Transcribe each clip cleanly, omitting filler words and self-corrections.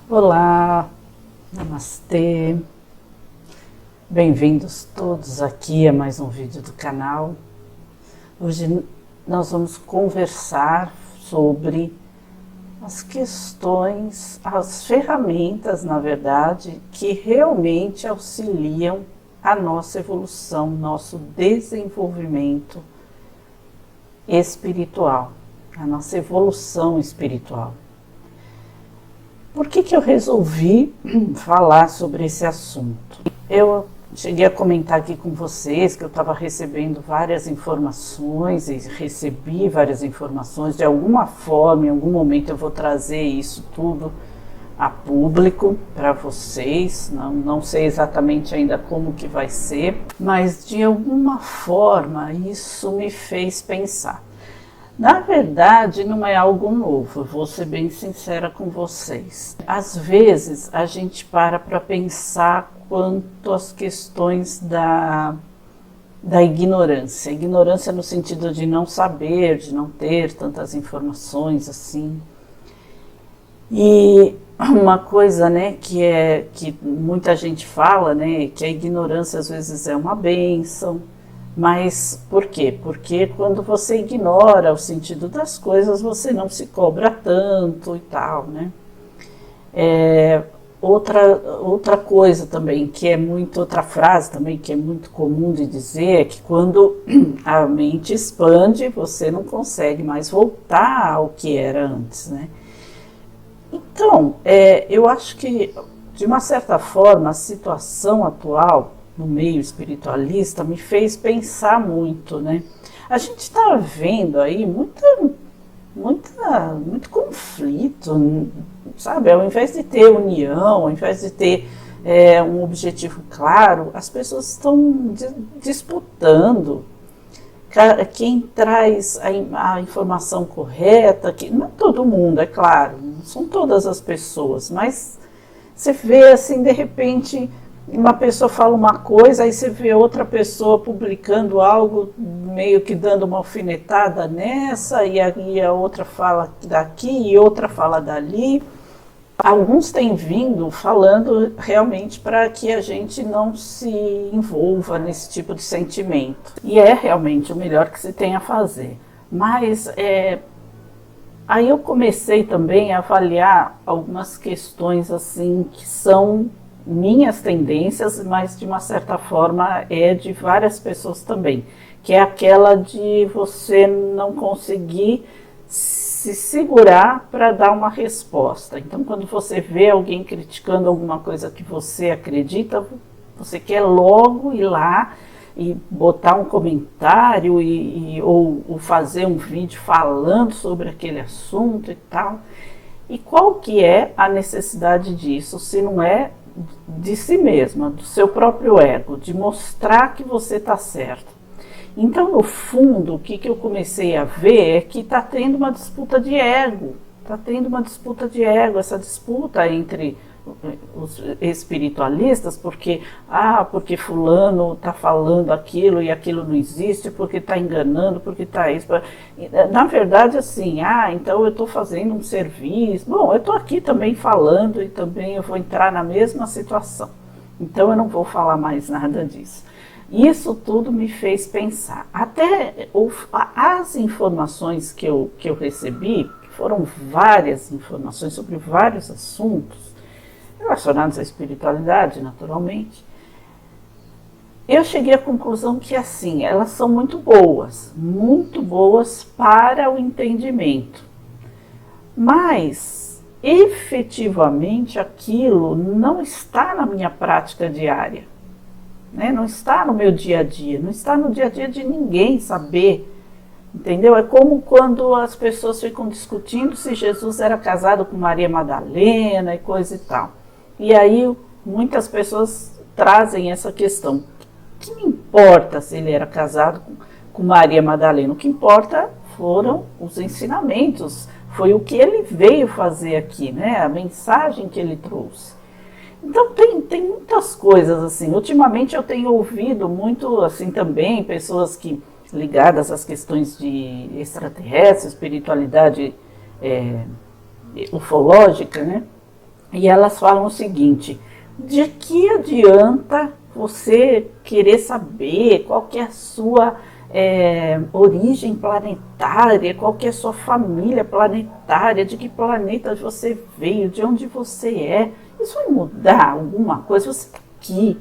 Olá, namastê, bem-vindos todos aqui a mais um vídeo do canal. Hoje nós vamos conversar sobre as questões, as ferramentas, na verdade, que realmente auxiliam a nossa evolução, nosso desenvolvimento espiritual, a nossa evolução espiritual. Por que eu resolvi falar sobre esse assunto? Eu cheguei a comentar aqui com vocês que eu estava recebendo várias informações e recebi várias informações. De alguma forma, em algum momento eu vou trazer isso tudo a público para vocês. Não sei exatamente ainda como que vai ser, mas de alguma forma isso me fez pensar. Na verdade, não é algo novo, eu vou ser bem sincera com vocês. Às vezes, a gente para pensar quanto às questões da ignorância. Ignorância no sentido de não saber, de não ter tantas informações assim. E uma coisa, né, que muita gente fala, né, que a ignorância às vezes é uma bênção. Mas por quê? Porque quando você ignora o sentido das coisas, você não se cobra tanto e tal, né? Outra coisa também, outra frase também que é muito comum de dizer, é que quando a mente expande, você não consegue mais voltar ao que era antes, né? Então, eu acho que, de uma certa forma, a situação atual no meio espiritualista me fez pensar muito, né? A gente está vendo aí muito conflito, sabe? Ao invés de ter união, ao invés de ter um objetivo claro, as pessoas estão disputando quem traz a informação correta, que não é todo mundo, é claro, não são todas as pessoas, mas você vê assim, de repente, uma pessoa fala uma coisa, aí você vê outra pessoa publicando algo, meio que dando uma alfinetada nessa, e aí a outra fala daqui e outra fala dali. Alguns têm vindo falando realmente para que a gente não se envolva nesse tipo de sentimento. E é realmente o melhor que se tem a fazer. Mas aí eu comecei também a avaliar algumas questões assim que são minhas tendências, mas de uma certa forma é de várias pessoas também, que é aquela de você não conseguir se segurar para dar uma resposta. Então, quando você vê alguém criticando alguma coisa que você acredita, você quer logo ir lá e botar um comentário ou fazer um vídeo falando sobre aquele assunto e tal. E qual que é a necessidade disso, se não é de si mesma, do seu próprio ego, de mostrar que você está certo? Então, no fundo, o que eu comecei a ver é que está tendo uma disputa de ego, essa disputa entre os espiritualistas, porque fulano está falando aquilo e aquilo não existe, porque está enganando, porque está isso. Na verdade, assim, então eu estou fazendo um serviço. Bom, eu estou aqui também falando e também eu vou entrar na mesma situação. Então eu não vou falar mais nada disso. Isso tudo me fez pensar. Até as informações que eu recebi, que foram várias informações sobre vários assuntos, relacionados à espiritualidade, naturalmente, eu cheguei à conclusão que, assim, elas são muito boas para o entendimento. Mas, efetivamente, aquilo não está na minha prática diária, né? Não está no meu dia a dia, não está no dia a dia de ninguém saber, entendeu? É como quando as pessoas ficam discutindo se Jesus era casado com Maria Madalena e coisa e tal. E aí muitas pessoas trazem essa questão. O que me importa se ele era casado com Maria Madalena? O que importa foram os ensinamentos, foi o que ele veio fazer aqui, né? A mensagem que ele trouxe. Então tem muitas coisas assim. Ultimamente eu tenho ouvido muito assim também, pessoas que ligadas às questões de extraterrestres, espiritualidade ufológica, né? E elas falam o seguinte: de que adianta você querer saber qual que é a sua origem planetária, qual que é a sua família planetária, de que planeta você veio, de onde você é? Isso vai mudar alguma coisa? Você está aqui,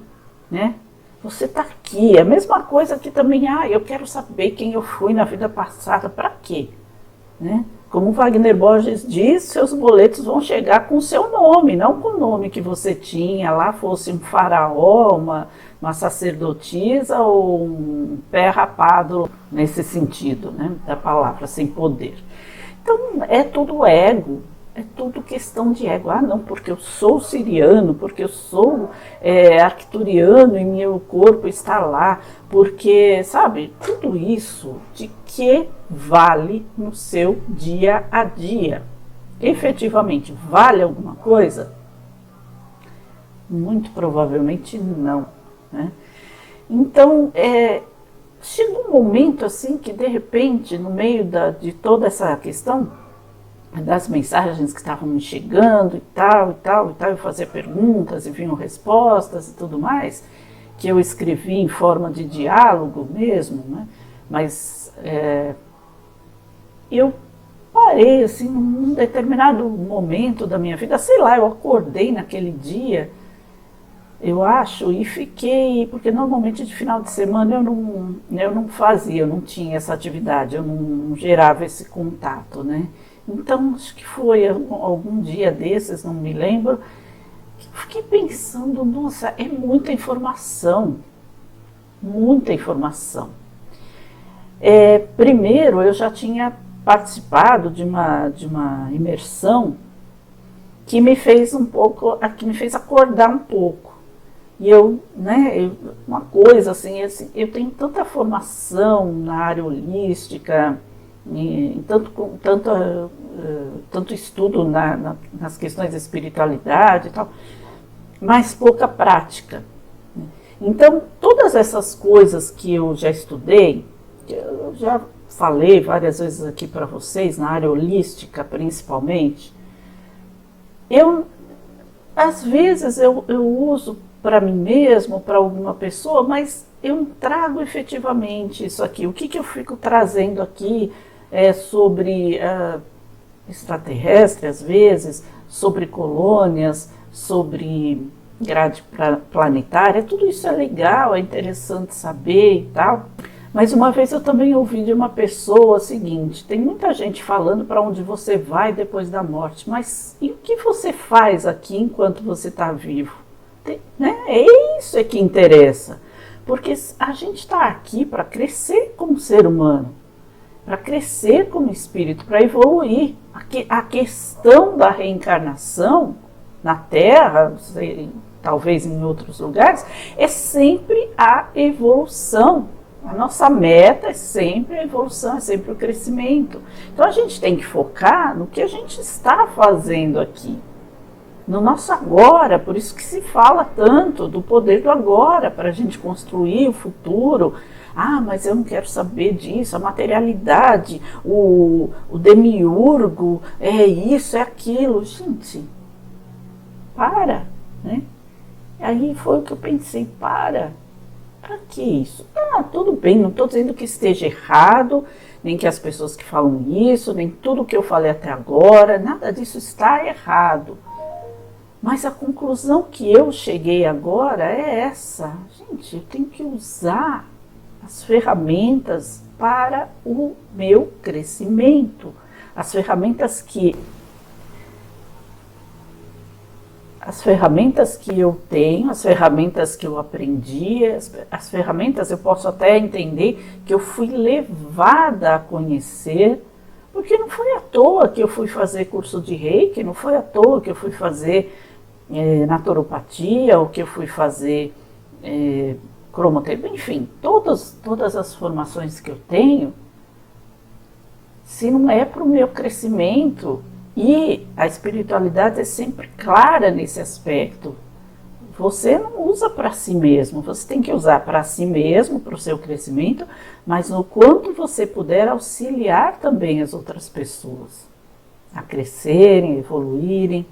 né? Você está aqui. É a mesma coisa que também, eu quero saber quem eu fui na vida passada. Para quê? Né? Como Wagner Borges diz, seus boletos vão chegar com o seu nome, não com o nome que você tinha lá, fosse um faraó, uma sacerdotisa ou um pé rapado, nesse sentido, né, da palavra, sem poder. Então, é tudo ego, é tudo questão de ego. Não, porque eu sou siriano, porque eu sou arcturiano e meu corpo está lá, porque, sabe, tudo isso de que vale no seu dia a dia? Efetivamente, vale alguma coisa? Muito provavelmente não, né? Então, chega um momento assim que, de repente, no meio de toda essa questão, das mensagens que estavam me chegando e tal, eu fazia perguntas e vinham respostas e tudo mais, que eu escrevi em forma de diálogo mesmo, né? Mas eu parei assim num determinado momento da minha vida, sei lá, eu acordei naquele dia, eu acho, e fiquei, porque normalmente de final de semana eu não fazia, eu não tinha essa atividade, eu não gerava esse contato, né? Então, acho que foi algum dia desses, não me lembro, que eu fiquei pensando, nossa, é muita informação, muita informação. Primeiro, eu já tinha participado de uma imersão que me fez que me fez acordar um pouco. E uma coisa assim, eu tenho tanta formação na área holística, tanto estudo nas questões de espiritualidade e tal, mas pouca prática. Então, todas essas coisas que eu já estudei, eu já falei várias vezes aqui para vocês, na área holística principalmente, às vezes eu uso para mim mesmo, para alguma pessoa, mas eu não trago efetivamente isso aqui. O que eu fico trazendo aqui sobre extraterrestre, às vezes, sobre colônias, sobre grade planetária, tudo isso é legal, é interessante saber e tal. Mas uma vez eu também ouvi de uma pessoa o seguinte: tem muita gente falando para onde você vai depois da morte, mas e o que você faz aqui enquanto você está vivo? É isso que interessa, porque a gente está aqui para crescer como ser humano, para crescer como espírito, para evoluir. A questão da reencarnação na Terra, talvez em outros lugares, é sempre a evolução. A nossa meta é sempre a evolução, é sempre o crescimento. Então a gente tem que focar no que a gente está fazendo aqui, no nosso agora. Por isso que se fala tanto do poder do agora, para a gente construir o futuro. Mas eu não quero saber disso, a materialidade, o demiurgo, é isso, é aquilo. Gente, para, né? Aí foi o que eu pensei: para que isso? Tudo bem, não estou dizendo que esteja errado, nem que as pessoas que falam isso, nem tudo que eu falei até agora, nada disso está errado. Mas a conclusão que eu cheguei agora é essa: gente, eu tenho que usar as ferramentas para o meu crescimento, as ferramentas que eu tenho, as ferramentas que eu aprendi, as ferramentas eu posso até entender que eu fui levada a conhecer, porque não foi à toa que eu fui fazer curso de Reiki, não foi à toa que eu fui fazer naturopatia, ou que eu fui fazer cromoterapia, enfim, todas as formações que eu tenho, se não é para o meu crescimento. E a espiritualidade é sempre clara nesse aspecto. Você não usa para si mesmo, você tem que usar para si mesmo, para o seu crescimento, mas no quanto você puder auxiliar também as outras pessoas a crescerem, evoluírem.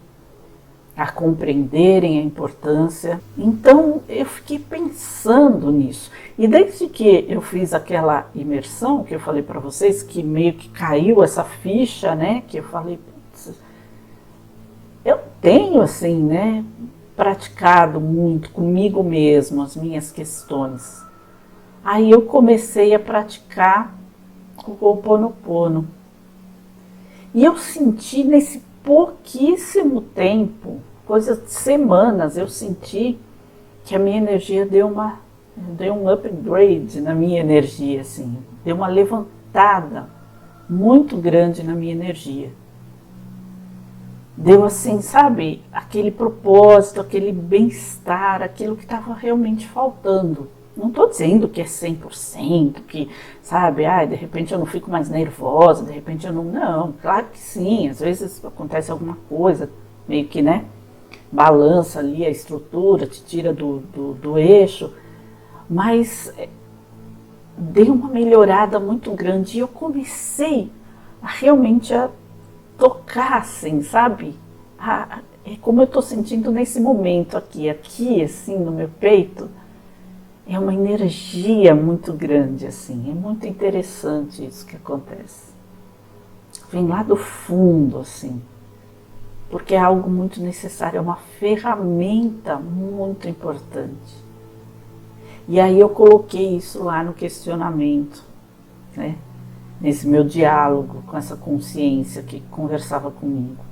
a compreenderem a importância. Então eu fiquei pensando nisso. E desde que eu fiz aquela imersão que eu falei para vocês, que meio que caiu essa ficha, né? Que eu falei, putz, eu tenho assim, né? Praticado muito comigo mesmo as minhas questões. Aí eu comecei a praticar o Ho'oponopono. E eu senti nesse pouquíssimo tempo, coisas de semanas, eu senti que a minha energia deu um upgrade na minha energia, assim, deu uma levantada muito grande na minha energia. Deu assim, sabe, aquele propósito, aquele bem-estar, aquilo que estava realmente faltando. Não estou dizendo que é 100%, que, sabe, de repente eu não fico mais nervosa, de repente eu não... Não, claro que sim, às vezes acontece alguma coisa, meio que, né, balança ali a estrutura, te tira do eixo, mas deu uma melhorada muito grande e eu comecei realmente a tocar, assim, sabe? É como eu estou sentindo nesse momento aqui, assim, no meu peito. É uma energia muito grande, assim, é muito interessante isso que acontece. Vem lá do fundo, assim, porque é algo muito necessário, é uma ferramenta muito importante. E aí eu coloquei isso lá no questionamento, né? Nesse meu diálogo com essa consciência que conversava comigo.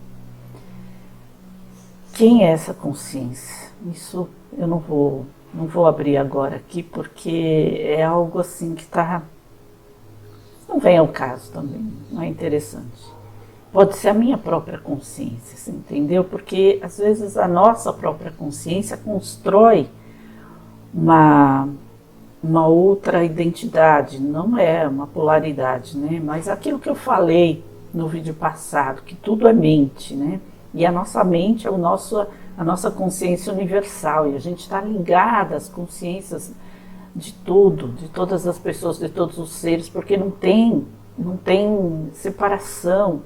Quem é essa consciência? Isso eu não vou abrir agora aqui, porque é algo assim que não vem ao caso também, não é interessante. Pode ser a minha própria consciência, você entendeu? Porque às vezes a nossa própria consciência constrói uma outra identidade, não é uma polaridade, né? Mas aquilo que eu falei no vídeo passado, que tudo é mente, né? E a nossa mente é a nossa consciência universal, e a gente está ligada às consciências de tudo, de todas as pessoas, de todos os seres, porque não tem separação.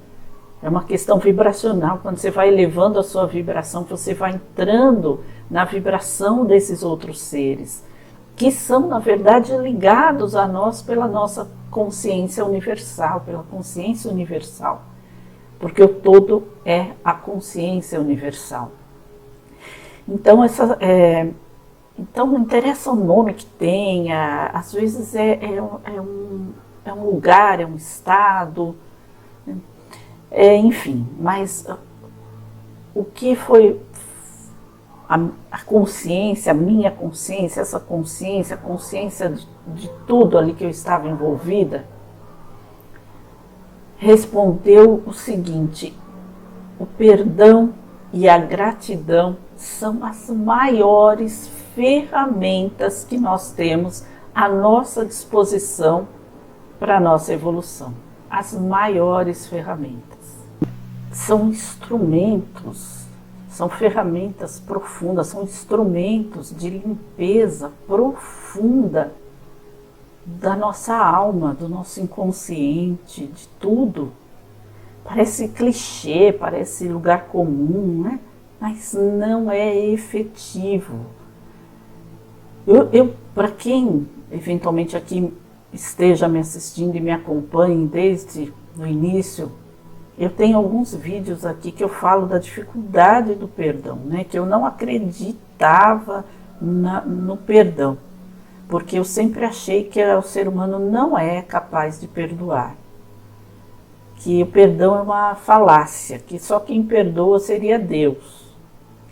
É uma questão vibracional. Quando você vai elevando a sua vibração, você vai entrando na vibração desses outros seres, que são, na verdade, ligados a nós pela nossa consciência universal, pela consciência universal. Porque o todo é a consciência universal. Então, então não interessa o nome que tenha, às vezes é um lugar, é um estado, enfim, mas o que foi a consciência, a minha consciência, essa consciência, a consciência de tudo ali que eu estava envolvida, respondeu o seguinte: o perdão e a gratidão são as maiores ferramentas que nós temos à nossa disposição para a nossa evolução. As maiores ferramentas. São instrumentos, são ferramentas profundas, são instrumentos de limpeza profunda da nossa alma, do nosso inconsciente, de tudo. Parece clichê, parece lugar comum, né? Mas não é efetivo. Para quem eventualmente aqui esteja me assistindo e me acompanhe desde o início, eu tenho alguns vídeos aqui que eu falo da dificuldade do perdão, né? Que eu não acreditava no perdão, porque eu sempre achei que o ser humano não é capaz de perdoar, que o perdão é uma falácia, que só quem perdoa seria Deus,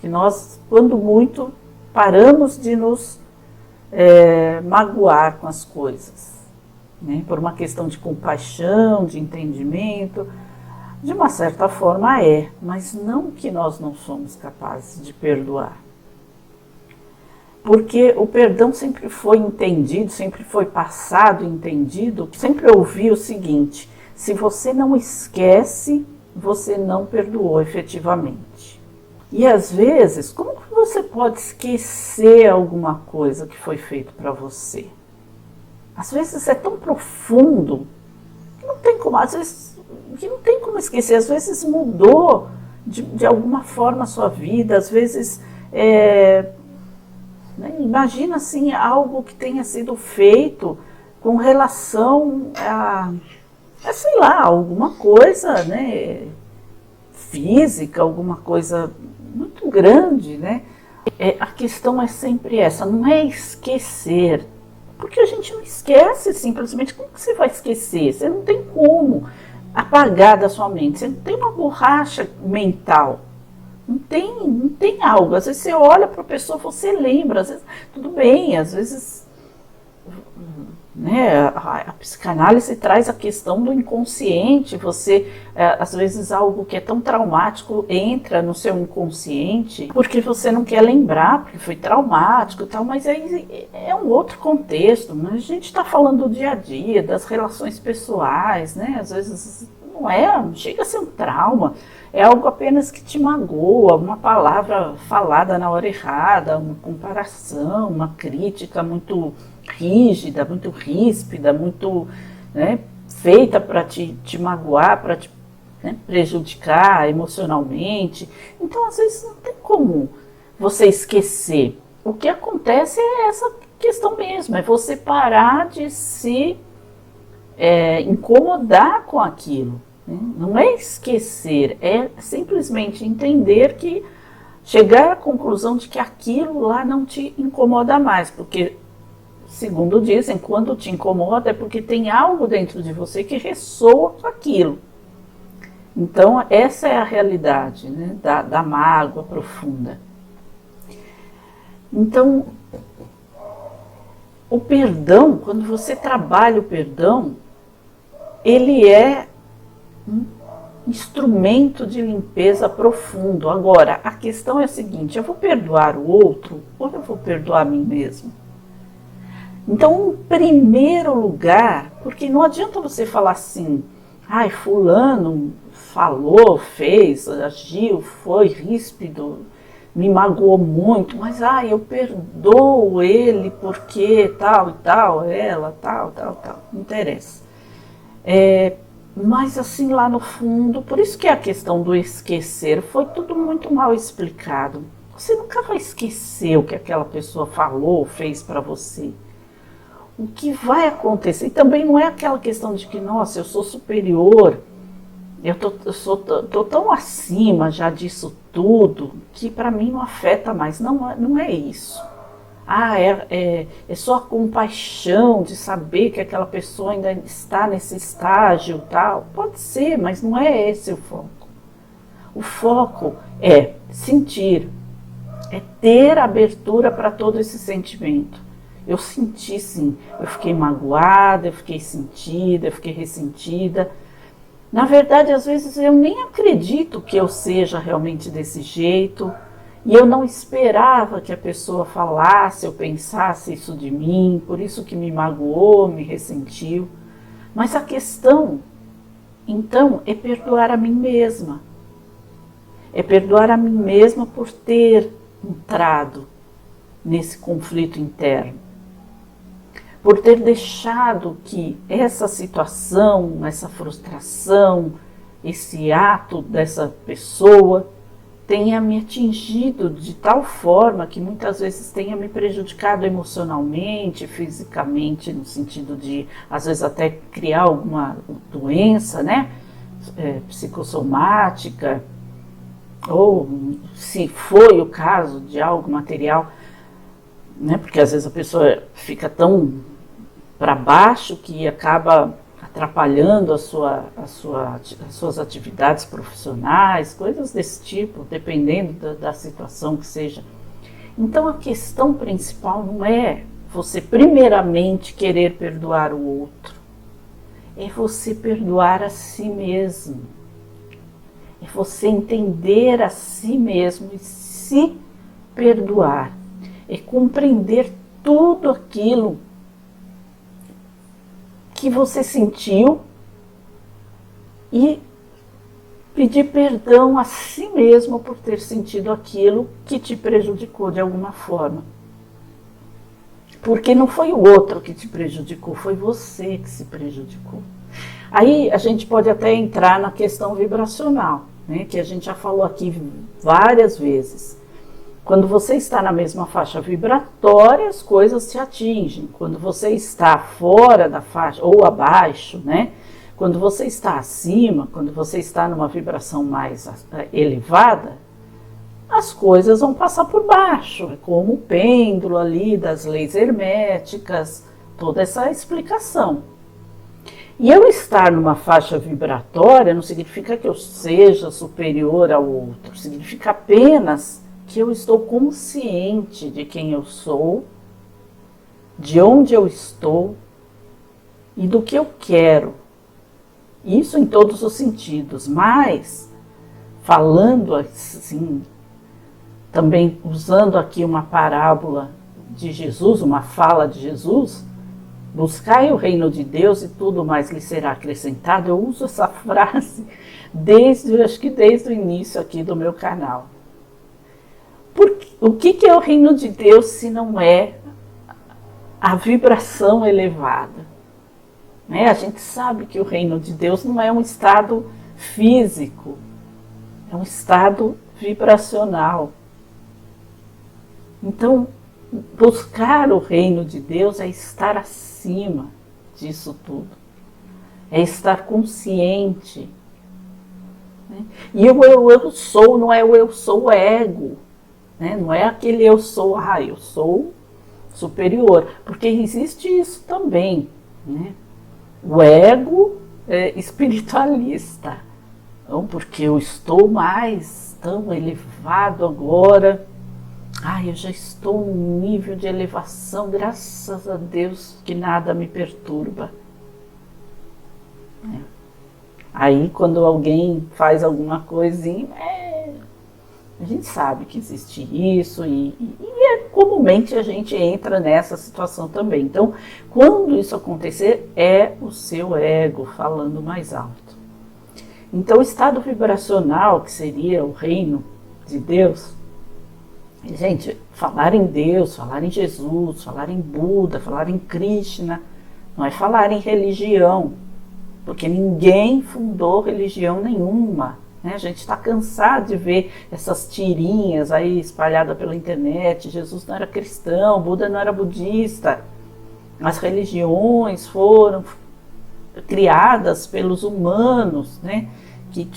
que nós, quando muito, paramos de nos magoar com as coisas, né? Por uma questão de compaixão, de entendimento. De uma certa forma mas não que nós não somos capazes de perdoar. Porque o perdão sempre foi entendido, sempre foi passado entendido, sempre ouvi o seguinte: se você não esquece, você não perdoou efetivamente. E às vezes, como que você pode esquecer alguma coisa que foi feita para você? Às vezes é tão profundo que não tem como, às vezes que não tem como esquecer, às vezes mudou de alguma forma a sua vida, às vezes, né, imagina assim, algo que tenha sido feito com relação sei lá, alguma coisa, né, física, alguma coisa muito grande, né? A questão é sempre essa, não é esquecer, porque a gente não esquece simplesmente. Como que você vai esquecer? Você não tem como apagar da sua mente, você não tem uma borracha mental, não tem algo. Às vezes você olha para a pessoa, você lembra, às vezes, tudo bem, às vezes, né, a psicanálise traz a questão do inconsciente. Você, às vezes, algo que é tão traumático entra no seu inconsciente porque você não quer lembrar, porque foi traumático e tal, mas aí é um outro contexto. Mas a gente está falando do dia a dia, das relações pessoais, né? Às vezes não chega a ser um trauma, é algo apenas que te magoa, uma palavra falada na hora errada, uma comparação, uma crítica muito rígida, muito ríspida, muito, né, feita para te magoar, para te, né, prejudicar emocionalmente. Então, às vezes, não tem como você esquecer. O que acontece é essa questão mesmo, é você parar de se incomodar com aquilo. Né? Não é esquecer, é simplesmente entender que, chegar à conclusão de que aquilo lá não te incomoda mais, porque, segundo dizem, quando te incomoda é porque tem algo dentro de você que ressoa com aquilo. Então, essa é a realidade, né, da mágoa profunda. Então, o perdão, quando você trabalha o perdão, ele é um instrumento de limpeza profundo. Agora, a questão é a seguinte: eu vou perdoar o outro ou eu vou perdoar a mim mesmo? Então, em primeiro lugar, porque não adianta você falar assim, ai, fulano falou, fez, agiu, foi ríspido, me magoou muito, mas eu perdoo ele porque tal e tal, ela, tal, não interessa. Mas assim, lá no fundo, por isso que a questão do esquecer foi tudo muito mal explicado. Você nunca vai esquecer o que aquela pessoa falou, fez para você. O que vai acontecer, e também não é aquela questão de que, nossa, eu sou superior, eu tô tão acima já disso tudo, que para mim não afeta mais. Não é isso. É só a compaixão de saber que aquela pessoa ainda está nesse estágio tal. Pode ser, mas não é esse o foco. O foco é sentir, é ter abertura para todo esse sentimento. Eu senti sim, eu fiquei magoada, eu fiquei sentida, eu fiquei ressentida. Na verdade, às vezes eu nem acredito que eu seja realmente desse jeito. E eu não esperava que a pessoa falasse ou pensasse isso de mim, por isso que me magoou, me ressentiu. Mas a questão, então, é perdoar a mim mesma. É perdoar a mim mesma por ter entrado nesse conflito interno. Por ter deixado que essa situação, essa frustração, esse ato dessa pessoa tenha me atingido de tal forma que muitas vezes tenha me prejudicado emocionalmente, fisicamente, no sentido de, às vezes, até criar alguma doença, né, psicossomática, ou se foi o caso de algo material, né, porque às vezes a pessoa fica tão para baixo que acaba atrapalhando as suas atividades profissionais, coisas desse tipo, dependendo da situação que seja. Então a questão principal não é você primeiramente querer perdoar o outro, é você perdoar a si mesmo, é você entender a si mesmo e se perdoar, é compreender tudo aquilo que você sentiu e pedir perdão a si mesmo por ter sentido aquilo que te prejudicou de alguma forma. Porque não foi o outro que te prejudicou, foi você que se prejudicou. Aí a gente pode até entrar na questão vibracional, né, que a gente já falou aqui várias vezes. Quando você está na mesma faixa vibratória, as coisas te atingem. Quando você está fora da faixa, ou abaixo, né? Quando você está acima, quando você está numa vibração mais elevada, as coisas vão passar por baixo. É como o pêndulo ali das leis herméticas, toda essa explicação. E eu estar numa faixa vibratória não significa que eu seja superior ao outro, significa apenas que eu estou consciente de quem eu sou, de onde eu estou e do que eu quero. Isso em todos os sentidos, mas falando assim, também usando aqui uma parábola de Jesus, uma fala de Jesus, buscai o reino de Deus e tudo mais lhe será acrescentado. Eu uso essa frase acho que desde o início aqui do meu canal. O que é o reino de Deus se não é a vibração elevada? Né? A gente sabe que o reino de Deus não é um estado físico, é um estado vibracional. Então, buscar o reino de Deus é estar acima disso tudo, é estar consciente. Né? E o eu sou não é o eu sou ego. Né? Não é aquele eu sou superior, porque existe isso também, né? O ego é espiritualista, então, porque eu estou mais tão elevado agora, eu já estou num nível de elevação, graças a Deus que nada me perturba. Aí quando alguém faz alguma coisinha, a gente sabe que existe isso e comumente a gente entra nessa situação também. Então, quando isso acontecer, é o seu ego falando mais alto. Então, o estado vibracional, que seria o reino de Deus, gente, falar em Deus, falar em Jesus, falar em Buda, falar em Krishna, não é falar em religião, porque ninguém fundou religião nenhuma. A gente está cansado de ver essas tirinhas aí espalhadas pela internet. Jesus não era cristão, Buda não era budista. As religiões foram criadas pelos humanos, né, que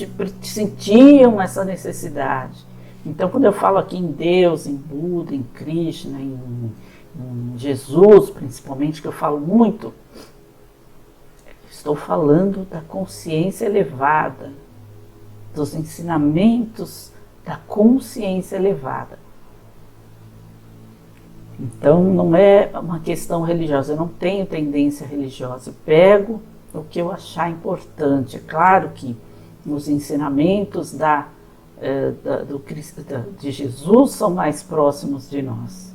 sentiam essa necessidade. Então, quando eu falo aqui em Deus, em Buda, em Krishna, em Jesus, principalmente, que eu falo muito, estou falando da consciência elevada, dos ensinamentos da consciência elevada. Então não é uma questão religiosa, eu não tenho tendência religiosa, eu pego o que eu achar importante. É claro que os ensinamentos de Jesus são mais próximos de nós,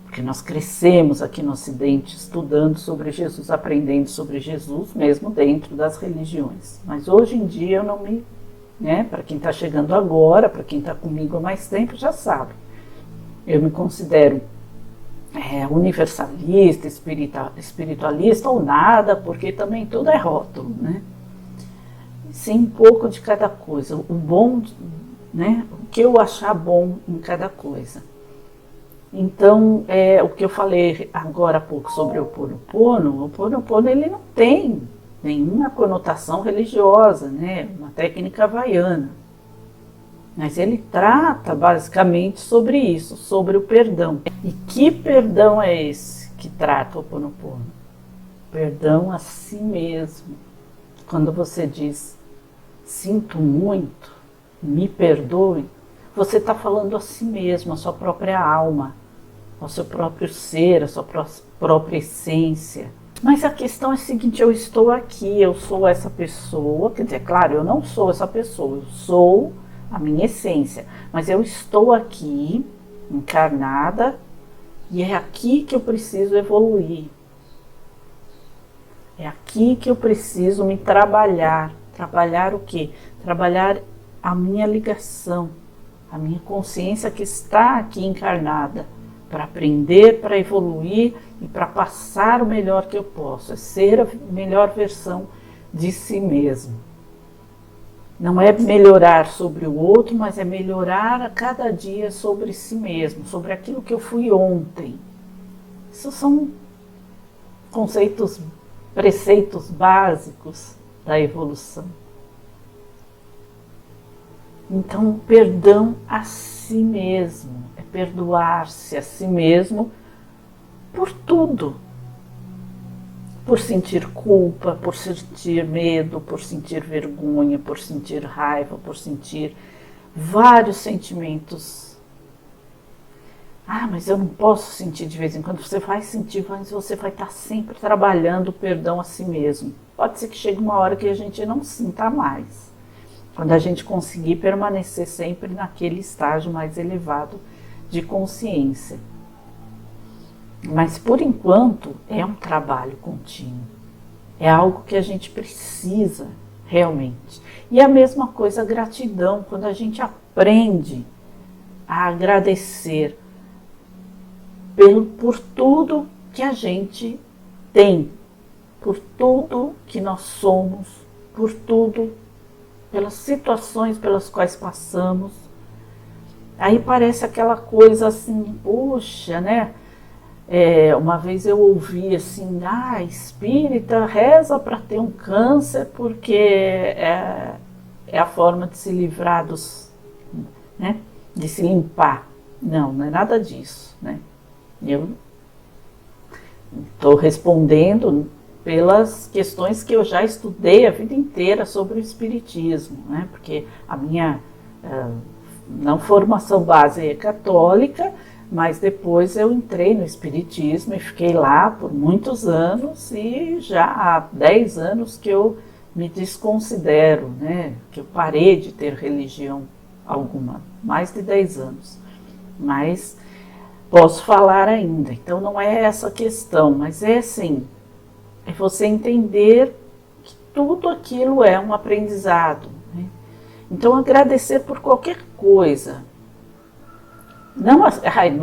porque nós crescemos aqui no Ocidente estudando sobre Jesus, aprendendo sobre Jesus, mesmo dentro das religiões. Mas hoje em dia eu não me... para quem está chegando agora, para quem está comigo há mais tempo, já sabe. Eu me considero universalista, espiritualista ou nada, porque também tudo é rótulo, né? Sim, um pouco de cada coisa. O bom, né? O que eu achar bom em cada coisa. Então, o que eu falei agora há pouco sobre o Ho'oponopono, ele não tem nenhuma conotação religiosa, né? Uma técnica havaiana. Mas ele trata basicamente sobre isso, sobre o perdão. E que perdão é esse que trata o Ho'oponopono? Perdão a si mesmo. Quando você diz, sinto muito, me perdoe, você está falando a si mesmo, a sua própria alma, ao seu próprio ser, a sua própria essência. Mas a questão é a seguinte, eu estou aqui, eu sou essa pessoa, quer dizer, claro, eu não sou essa pessoa, eu sou a minha essência, mas eu estou aqui, encarnada, e é aqui que eu preciso evoluir. É aqui que eu preciso me trabalhar. Trabalhar o quê? Trabalhar a minha ligação, a minha consciência que está aqui encarnada, para aprender, para evoluir e para passar o melhor que eu posso, é ser a melhor versão de si mesmo. Não é melhorar sobre o outro, mas é melhorar a cada dia sobre si mesmo, sobre aquilo que eu fui ontem. Isso são conceitos, preceitos básicos da evolução. Então, perdão a si mesmo, é perdoar-se a si mesmo por tudo. Por sentir culpa, por sentir medo, por sentir vergonha, por sentir raiva, por sentir vários sentimentos. Ah, mas eu não posso sentir de vez em quando. Você vai sentir, mas você vai estar sempre trabalhando o perdão a si mesmo. Pode ser que chegue uma hora que a gente não sinta mais. Quando a gente conseguir permanecer sempre naquele estágio mais elevado de consciência. Mas, por enquanto, é um trabalho contínuo. É algo que a gente precisa, realmente. E a mesma coisa a gratidão, quando a gente aprende a agradecer por tudo que a gente tem, por tudo que nós somos, por tudo, pelas situações pelas quais passamos. Aí parece aquela coisa assim, poxa, né? Uma vez eu ouvi assim, espírita reza para ter um câncer porque é a forma de se livrar né, de se limpar. Não, não é nada disso, né? Eu estou respondendo pelas questões que eu já estudei a vida inteira sobre o espiritismo, né? Porque a minha não formação base é católica, mas depois eu entrei no espiritismo e fiquei lá por muitos anos e já há 10 anos que eu me desconsidero, né? Que eu parei de ter religião alguma, mais de 10 anos. Mas posso falar ainda, então não é essa a questão, mas é assim, é você entender que tudo aquilo é um aprendizado, né? Então agradecer por qualquer coisa. Não, eu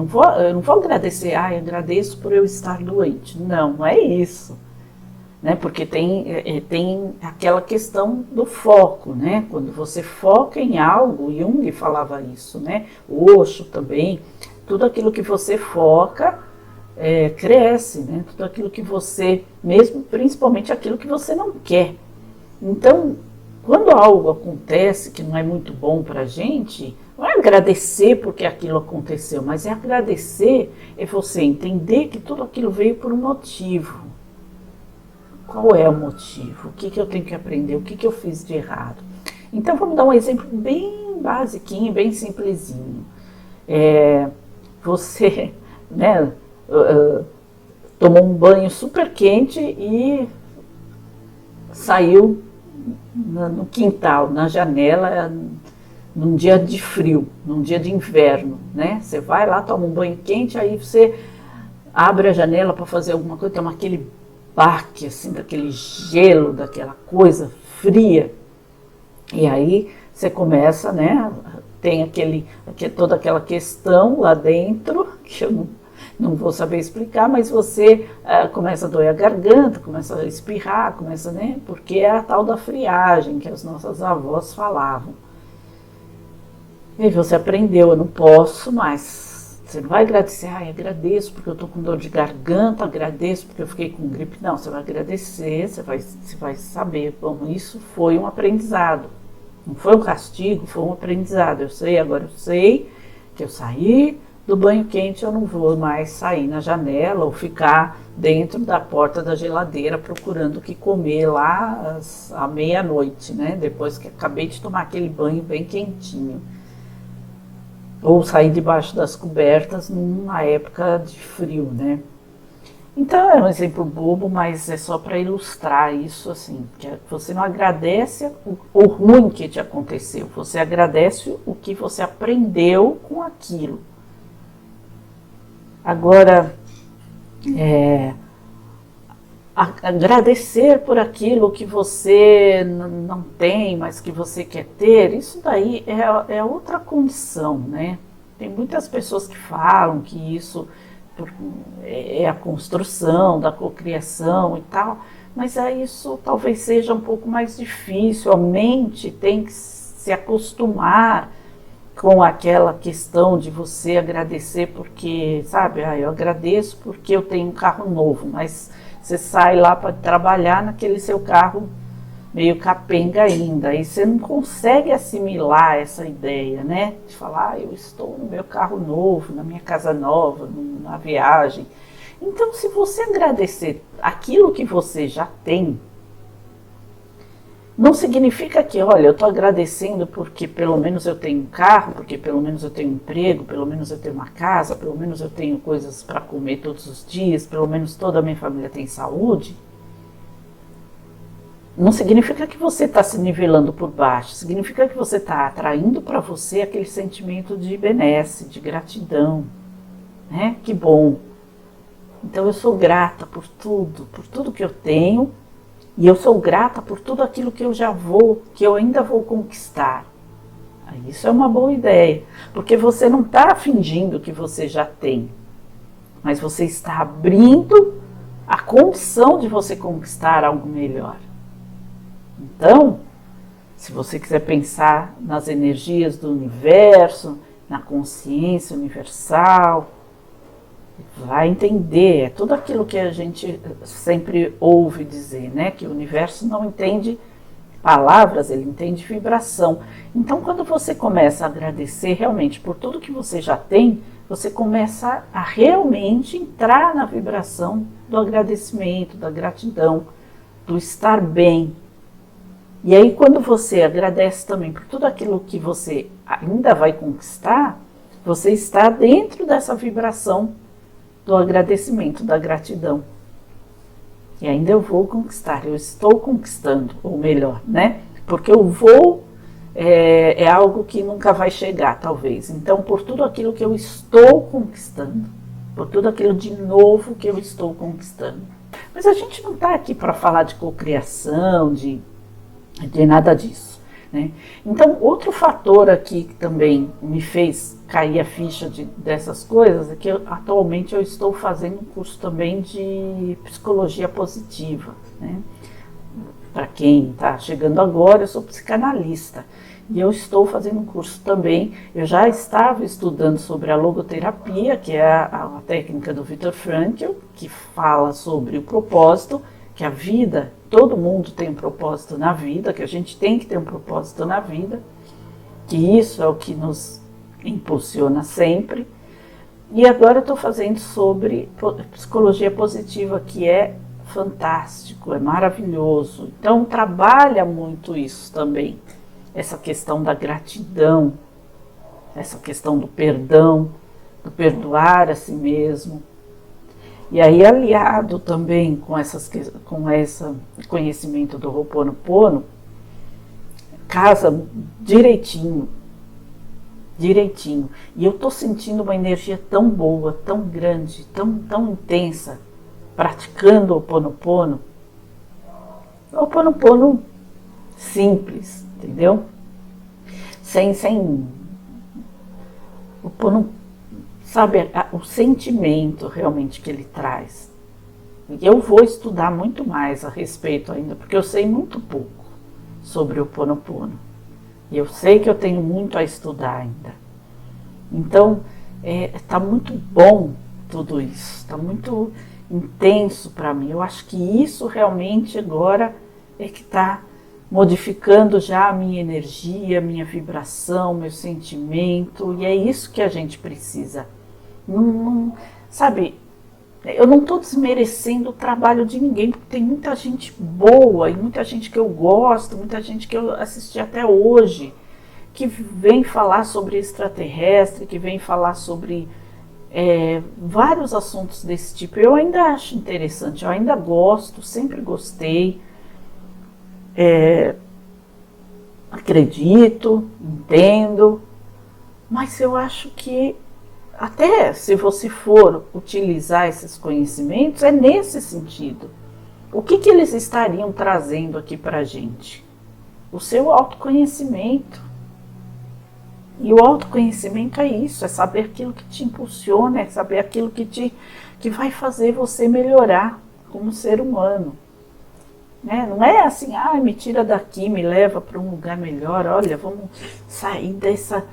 não vou agradecer, agradeço por eu estar doente. Não, não é isso. Né? Porque tem aquela questão do foco, né? Quando você foca em algo, Jung falava isso, né? Osho também, tudo aquilo que você foca cresce, né? Tudo aquilo que você, mesmo principalmente aquilo que você não quer. Então, quando algo acontece que não é muito bom para a gente, não é agradecer porque aquilo aconteceu, mas é agradecer, é você entender que tudo aquilo veio por um motivo. Qual é o motivo? O que eu tenho que aprender? O que eu fiz de errado? Então vamos dar um exemplo bem basiquinho, bem simplesinho. Você, né, tomou um banho super quente e saiu no quintal, na janela, num dia de frio, num dia de inverno, né? Você vai lá, toma um banho quente, aí você abre a janela para fazer alguma coisa, toma aquele baque, assim, daquele gelo, daquela coisa fria. E aí você começa, né? Tem toda aquela questão lá dentro, que eu não vou saber explicar, mas você começa a doer a garganta, começa a espirrar, começa, né? Porque é a tal da friagem que as nossas avós falavam. E aí você aprendeu, eu não posso mais. Você não vai agradecer, agradeço porque eu estou com dor de garganta, agradeço porque eu fiquei com gripe. Não, você vai agradecer, você vai saber, bom, isso foi um aprendizado. Não foi um castigo, foi um aprendizado. Agora eu sei que eu saí do banho quente, eu não vou mais sair na janela ou ficar dentro da porta da geladeira procurando o que comer lá à meia-noite, né? Depois que acabei de tomar aquele banho bem quentinho. Ou sair debaixo das cobertas numa época de frio, né? Então é um exemplo bobo, mas é só para ilustrar isso, assim, que você não agradece o ruim que te aconteceu, você agradece o que você aprendeu com aquilo. Agora, agradecer por aquilo que você não tem, mas que você quer ter, isso daí é outra condição, né? Tem muitas pessoas que falam que isso é a construção da cocriação e tal, mas aí isso talvez seja um pouco mais difícil, a mente tem que se acostumar com aquela questão de você agradecer porque, sabe, eu agradeço porque eu tenho um carro novo, mas você sai lá para trabalhar naquele seu carro meio capenga ainda, aí você não consegue assimilar essa ideia, né? De falar, eu estou no meu carro novo, na minha casa nova, na viagem. Então, se você agradecer aquilo que você já tem, não significa que, olha, eu estou agradecendo porque pelo menos eu tenho um carro, porque pelo menos eu tenho um emprego, pelo menos eu tenho uma casa, pelo menos eu tenho coisas para comer todos os dias, pelo menos toda a minha família tem saúde. Não significa que você está se nivelando por baixo, significa que você está atraindo para você aquele sentimento de benesse, de gratidão, né? Que bom. Então eu sou grata por tudo que eu tenho, e eu sou grata por tudo aquilo que eu ainda vou conquistar. Isso é uma boa ideia, porque você não está fingindo que você já tem, mas você está abrindo a condição de você conquistar algo melhor. Então, se você quiser pensar nas energias do universo, na consciência universal, vai entender, é tudo aquilo que a gente sempre ouve dizer, né? Que o universo não entende palavras, ele entende vibração. Então, quando você começa a agradecer realmente por tudo que você já tem, você começa a realmente entrar na vibração do agradecimento, da gratidão, do estar bem. E aí, quando você agradece também por tudo aquilo que você ainda vai conquistar, você está dentro dessa vibração do agradecimento, da gratidão. E ainda eu vou conquistar, eu estou conquistando, ou melhor, né? Porque o vou é algo que nunca vai chegar, talvez. Então, por tudo aquilo que eu estou conquistando, por tudo aquilo de novo que eu estou conquistando. Mas a gente não está aqui para falar de cocriação, de nada disso, né? Então, outro fator aqui que também me fez cair a ficha dessas coisas é que atualmente eu estou fazendo um curso também de psicologia positiva, né? Para quem está chegando agora, eu sou psicanalista e eu estou fazendo um curso também. Eu já estava estudando sobre a logoterapia, que é a técnica do Viktor Frankl, que fala sobre o propósito, que a vida, todo mundo tem um propósito na vida, que a gente tem que ter um propósito na vida, que isso é o que nos impulsiona sempre. E agora eu estou fazendo sobre psicologia positiva, que é fantástico, é maravilhoso. Então trabalha muito isso também, essa questão da gratidão, essa questão do perdão, do perdoar a si mesmo. E aí, aliado também com esse conhecimento do Ho'oponopono, casa direitinho. E eu estou sentindo uma energia tão boa, tão grande, tão intensa, praticando o Ho'oponopono. O Ho'oponopono simples, entendeu? O Ho'oponopono, sabe, o sentimento realmente que ele traz. E eu vou estudar muito mais a respeito ainda, porque eu sei muito pouco sobre o Ho'oponopono. E eu sei que eu tenho muito a estudar ainda. Então, está muito bom tudo isso, está muito intenso para mim. Eu acho que isso realmente agora é que está modificando já a minha energia, minha vibração, meu sentimento, e é isso que a gente precisa. Sabe, eu não estou desmerecendo o trabalho de ninguém, porque tem muita gente boa e muita gente que eu gosto, muita gente que eu assisti até hoje, que vem falar sobre extraterrestre, que vem falar sobre vários assuntos desse tipo. Eu ainda acho interessante, eu ainda gosto, sempre gostei, acredito, entendo, mas eu acho que até se você for utilizar esses conhecimentos, é nesse sentido. O que eles estariam trazendo aqui para a gente? O seu autoconhecimento. E o autoconhecimento é isso, é saber aquilo que te impulsiona, é saber aquilo que vai fazer você melhorar como ser humano. né? Não é assim, me tira daqui, me leva para um lugar melhor, olha, vamos sair dessa...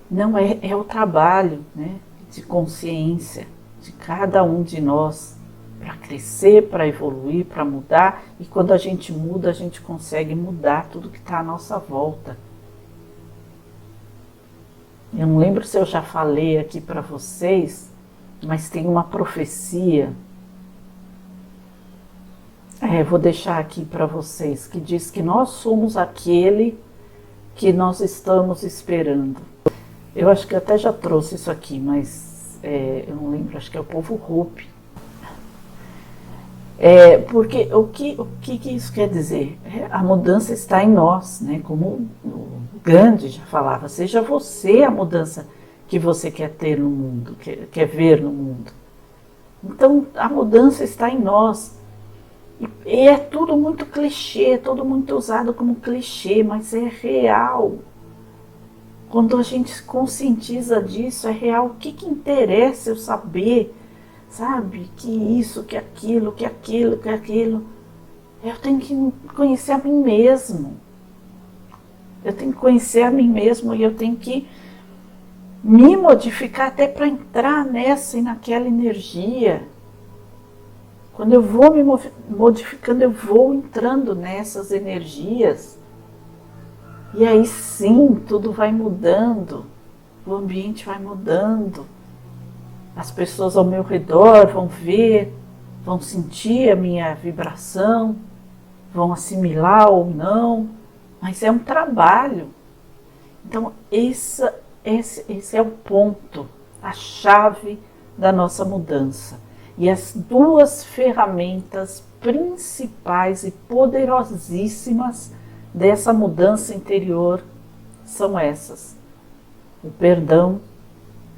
Não, é o trabalho, né, de consciência de cada um de nós para crescer, para evoluir, para mudar. E quando a gente muda, a gente consegue mudar tudo que está à nossa volta. Eu não lembro se eu já falei aqui para vocês, mas tem uma profecia, vou deixar aqui para vocês, que diz que nós somos aquele que nós estamos esperando. Eu acho que eu até já trouxe isso aqui, mas eu não lembro, acho que é o povo Hopi. Porque o que isso quer dizer? A mudança está em nós, né? Como o Gandhi já falava, seja você a mudança que você quer ter no mundo, quer ver no mundo. Então a mudança está em nós. E é tudo muito clichê, tudo muito usado como clichê, mas é real. Quando a gente se conscientiza disso, é real. O que interessa eu saber, sabe? Que isso, que aquilo, que aquilo, que aquilo. Eu tenho que conhecer a mim mesmo. Eu tenho que conhecer a mim mesmo e eu tenho que me modificar até para entrar nessa e naquela energia. Quando eu vou me modificando, eu vou entrando nessas energias. E aí sim, tudo vai mudando, o ambiente vai mudando. As pessoas ao meu redor vão ver, vão sentir a minha vibração, vão assimilar ou não, mas é um trabalho. Então esse é o ponto, a chave da nossa mudança. E as duas ferramentas principais e poderosíssimas dessa mudança interior são essas: o perdão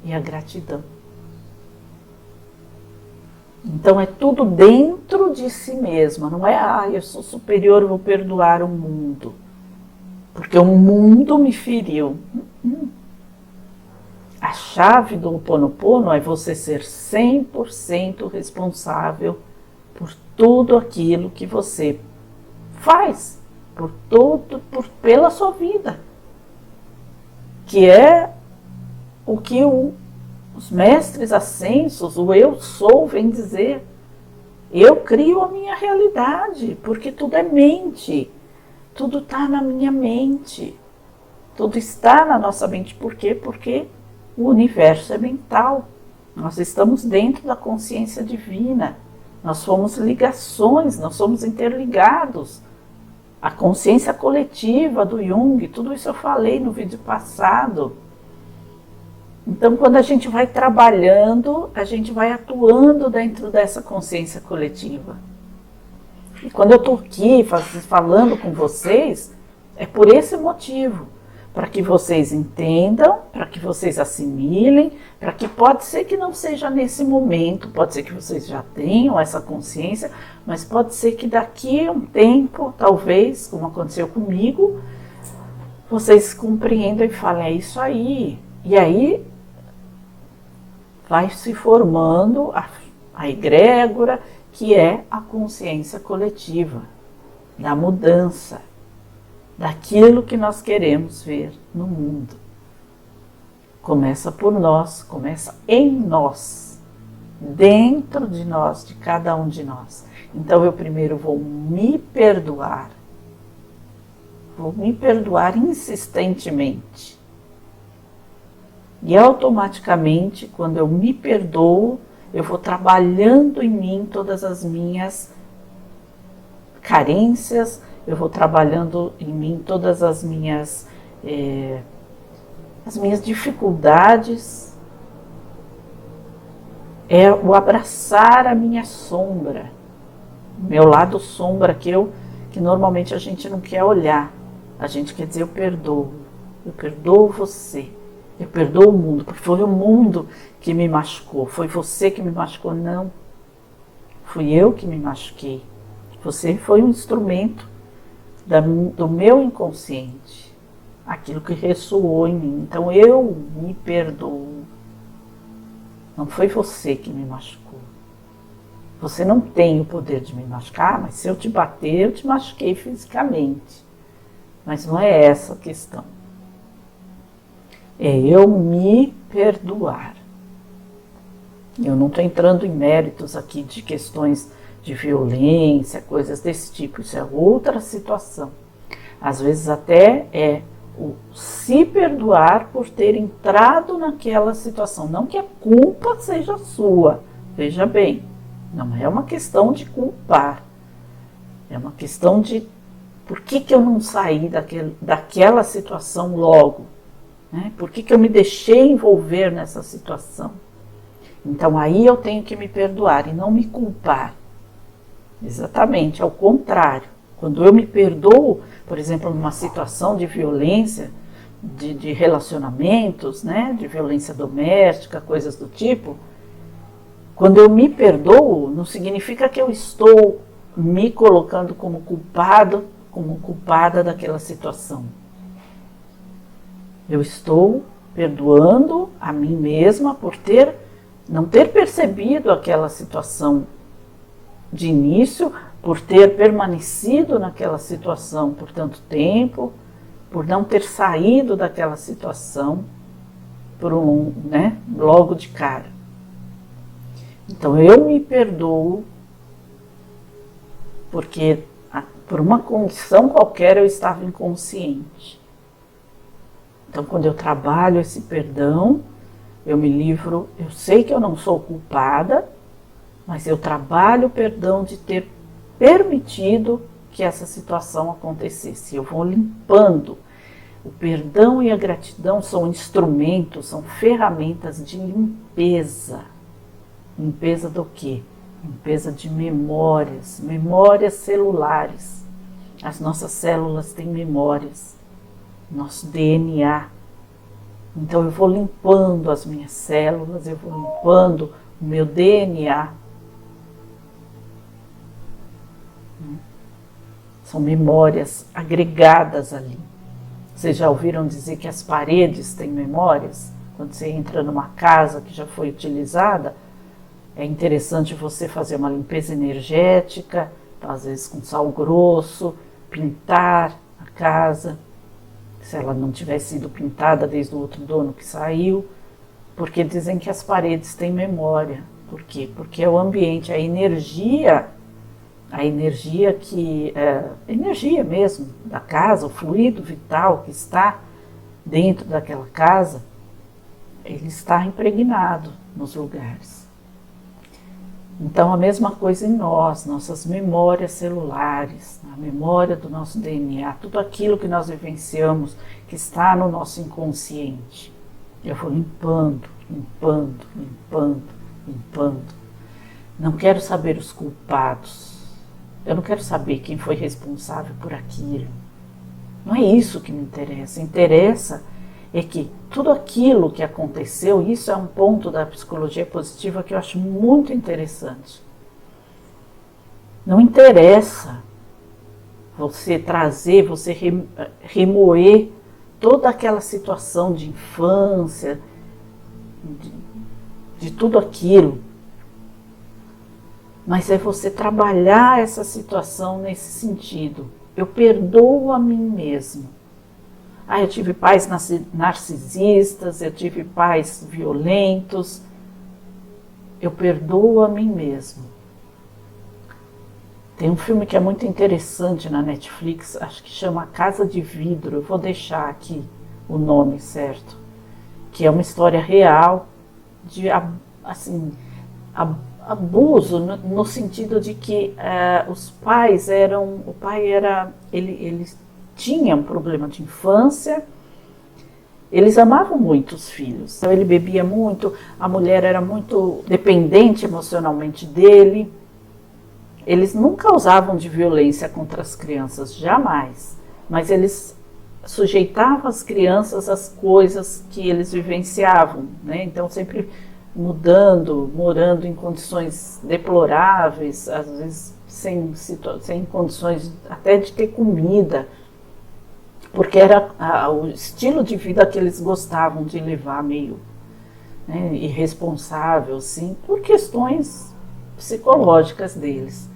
e a gratidão. Então é tudo dentro de si mesma, não é eu sou superior, vou perdoar o mundo, porque o mundo me feriu. A chave do Ho'oponopono é você ser 100% responsável por tudo aquilo que você faz, pela sua vida, que é o que os mestres ascensos, o eu sou, vem dizer. Eu crio a minha realidade, porque tudo é mente, tudo está na minha mente, tudo está na nossa mente. Por quê? Porque o universo é mental, nós estamos dentro da consciência divina, nós somos ligações, nós somos interligados. A consciência coletiva do Jung, tudo isso eu falei no vídeo passado. Então, quando a gente vai trabalhando, a gente vai atuando dentro dessa consciência coletiva. E quando eu estou aqui falando com vocês, é por esse motivo. Para que vocês entendam, para que vocês assimilem, para que pode ser que não seja nesse momento, pode ser que vocês já tenham essa consciência, mas pode ser que daqui a um tempo, talvez, como aconteceu comigo, vocês compreendam e falem, é isso aí. E aí vai se formando a egrégora, que é a consciência coletiva, da mudança, daquilo que nós queremos ver no mundo. Começa por nós, começa em nós, dentro de nós, de cada um de nós. Então eu primeiro vou me perdoar insistentemente. E automaticamente, quando eu me perdoo, eu vou trabalhando em mim todas as minhas carências, eu vou trabalhando em mim todas as minhas dificuldades. É o abraçar a minha sombra, meu lado sombra, que normalmente a gente não quer olhar. A gente quer dizer, eu perdoo você, eu perdoo o mundo, porque foi o mundo que me machucou, foi você que me machucou. Não, fui eu que me machuquei. Você foi um instrumento do meu inconsciente, aquilo que ressoou em mim. Então eu me perdoo. Não foi você que me machucou. Você não tem o poder de me machucar, mas se eu te bater, eu te machuquei fisicamente. Mas não é essa a questão. É eu me perdoar. Eu não estou entrando em méritos aqui de questões de violência, coisas desse tipo. Isso é outra situação. Às vezes até é o se perdoar por ter entrado naquela situação. Não que a culpa seja sua, veja bem. Não é uma questão de culpar. É uma questão de por que eu não saí daquela situação logo? Né? Por que eu me deixei envolver nessa situação? Então aí eu tenho que me perdoar e não me culpar. Exatamente, ao contrário. Quando eu me perdoo, por exemplo, numa situação de violência, de relacionamentos, né, de violência doméstica, coisas do tipo, quando eu me perdoo, não significa que eu estou me colocando como culpado, como culpada daquela situação. Eu estou perdoando a mim mesma por não ter percebido aquela situação de início, por ter permanecido naquela situação por tanto tempo, por não ter saído daquela situação logo de cara. Então eu me perdoo porque por uma condição qualquer eu estava inconsciente. Então quando eu trabalho esse perdão, eu me livro, eu sei que eu não sou culpada, mas eu trabalho o perdão de ter permitido que essa situação acontecesse. Eu vou limpando. O perdão e a gratidão são instrumentos, são ferramentas de limpeza. Limpeza do quê? Limpeza de memórias, memórias celulares. As nossas células têm memórias, nosso DNA. Então eu vou limpando as minhas células, eu vou limpando o meu DNA. São memórias agregadas ali. Vocês já ouviram dizer que as paredes têm memórias? Quando você entra numa casa que já foi utilizada, é interessante você fazer uma limpeza energética, às vezes com sal grosso, pintar a casa, se ela não tivesse sido pintada desde o outro dono que saiu, porque dizem que as paredes têm memória. Por quê? Porque é o ambiente, a energia energia mesmo da casa, o fluido vital que está dentro daquela casa, ele está impregnado nos lugares. Então a mesma coisa em nós, nossas memórias celulares, a memória do nosso DNA, tudo aquilo que nós vivenciamos, que está no nosso inconsciente. Eu vou limpando, limpando, limpando, limpando. Não quero saber os culpados. Eu não quero saber quem foi responsável por aquilo. Não é isso que me interessa. Interessa é que tudo aquilo que aconteceu, isso é um ponto da psicologia positiva que eu acho muito interessante. Não interessa você trazer, você remoer toda aquela situação de infância, de tudo aquilo. Mas é você trabalhar essa situação nesse sentido. Eu perdoo a mim mesmo. Eu tive pais narcisistas, eu tive pais violentos. Eu perdoo a mim mesmo. Tem um filme que é muito interessante na Netflix, acho que chama Casa de Vidro. Eu vou deixar aqui o nome certo. Que é uma história real de, assim, abuso no sentido de que os pais ele tinha um problema de infância, eles amavam muito os filhos, então ele bebia muito, a mulher era muito dependente emocionalmente dele, eles nunca usavam de violência contra as crianças, jamais, mas eles sujeitavam as crianças às coisas que eles vivenciavam, né? Então sempre morando em condições deploráveis, às vezes sem condições até de ter comida, porque era o estilo de vida que eles gostavam de levar, meio irresponsável, assim, por questões psicológicas deles.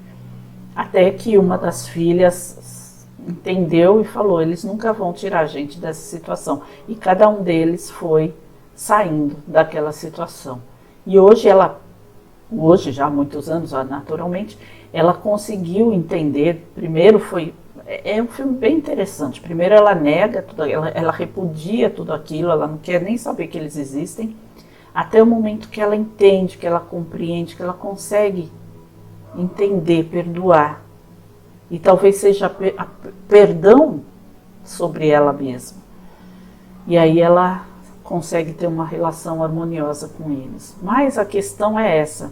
Até que uma das filhas entendeu e falou, eles nunca vão tirar a gente dessa situação. E cada um deles foi saindo daquela situação. E hoje já há muitos anos, naturalmente, ela conseguiu entender. Primeiro é um filme bem interessante. Primeiro ela nega tudo, ela repudia tudo aquilo, ela não quer nem saber que eles existem, até o momento que ela entende, que ela compreende, que ela consegue entender, perdoar. E talvez seja perdão sobre ela mesma. E aí ela consegue ter uma relação harmoniosa com eles. Mas a questão é essa: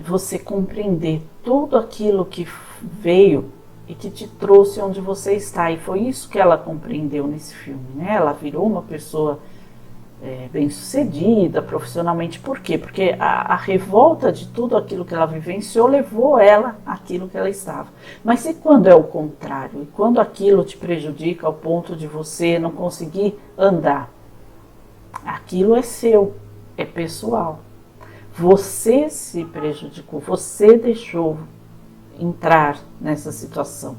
você compreender tudo aquilo que veio e que te trouxe onde você está. E foi isso que ela compreendeu nesse filme, né? Ela virou uma pessoa bem-sucedida profissionalmente. Por quê? Porque a revolta de tudo aquilo que ela vivenciou levou ela àquilo que ela estava. Mas e quando é o contrário? E quando aquilo te prejudica ao ponto de você não conseguir andar? Aquilo é seu, é pessoal. Você se prejudicou, você deixou entrar nessa situação.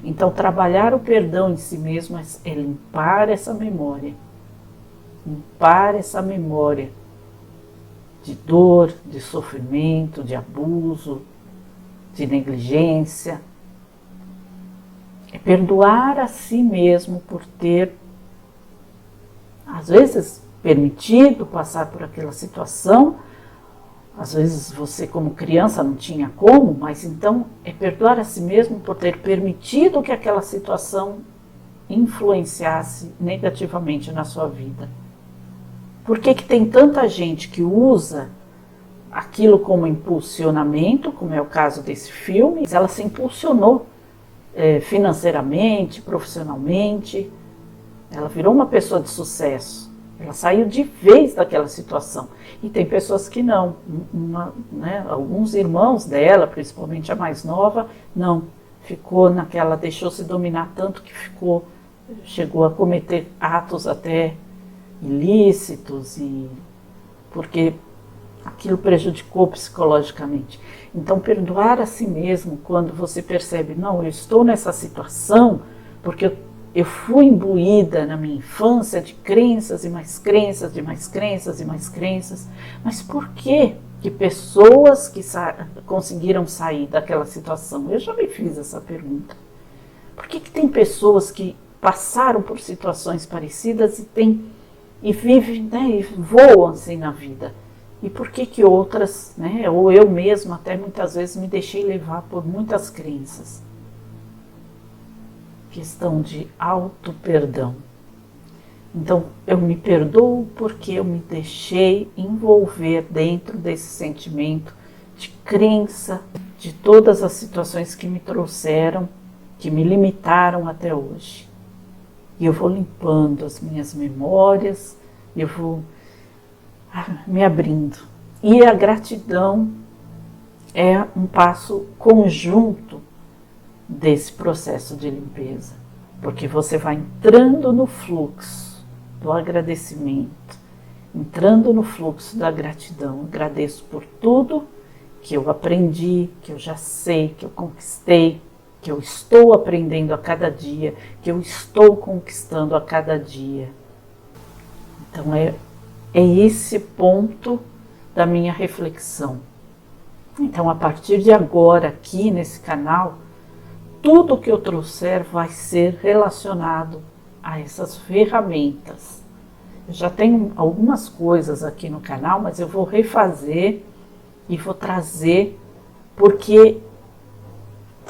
Então, trabalhar o perdão em si mesmo é limpar essa memória. Limpar essa memória de dor, de sofrimento, de abuso, de negligência. É perdoar a si mesmo por ter, às vezes, permitido passar por aquela situação. Às vezes você, como criança, não tinha como, mas então é perdoar a si mesmo por ter permitido que aquela situação influenciasse negativamente na sua vida. Por que tem tanta gente que usa aquilo como impulsionamento, como é o caso desse filme? Ela se impulsionou financeiramente, profissionalmente, ela virou uma pessoa de sucesso. Ela saiu de vez daquela situação. E tem pessoas que não. Alguns irmãos dela, principalmente a mais nova, não. Ficou naquela, deixou-se dominar tanto que chegou a cometer atos até ilícitos, porque aquilo prejudicou psicologicamente. Então, perdoar a si mesmo quando você percebe, não, eu estou nessa situação porque eu fui imbuída na minha infância de crenças e mais crenças, de mais crenças e mais crenças. Mas por que pessoas que conseguiram sair daquela situação? Eu já me fiz essa pergunta. Por que tem pessoas que passaram por situações parecidas e vivem, né, e voam assim na vida? E por que outras, né, ou eu mesma até muitas vezes me deixei levar por muitas crenças? Questão de auto-perdão. Então, eu me perdoo porque eu me deixei envolver dentro desse sentimento de crença, de todas as situações que me trouxeram, que me limitaram até hoje. E eu vou limpando as minhas memórias, eu vou me abrindo. E a gratidão é um passo conjunto desse processo de limpeza, porque você vai entrando no fluxo do agradecimento, entrando no fluxo da gratidão. Agradeço por tudo que eu aprendi, que eu já sei, que eu conquistei, que eu estou aprendendo a cada dia, que eu estou conquistando a cada dia. Então é esse ponto da minha reflexão. Então, a partir de agora, aqui nesse canal, tudo que eu trouxer vai ser relacionado a essas ferramentas. Eu já tenho algumas coisas aqui no canal, mas eu vou refazer e vou trazer, porque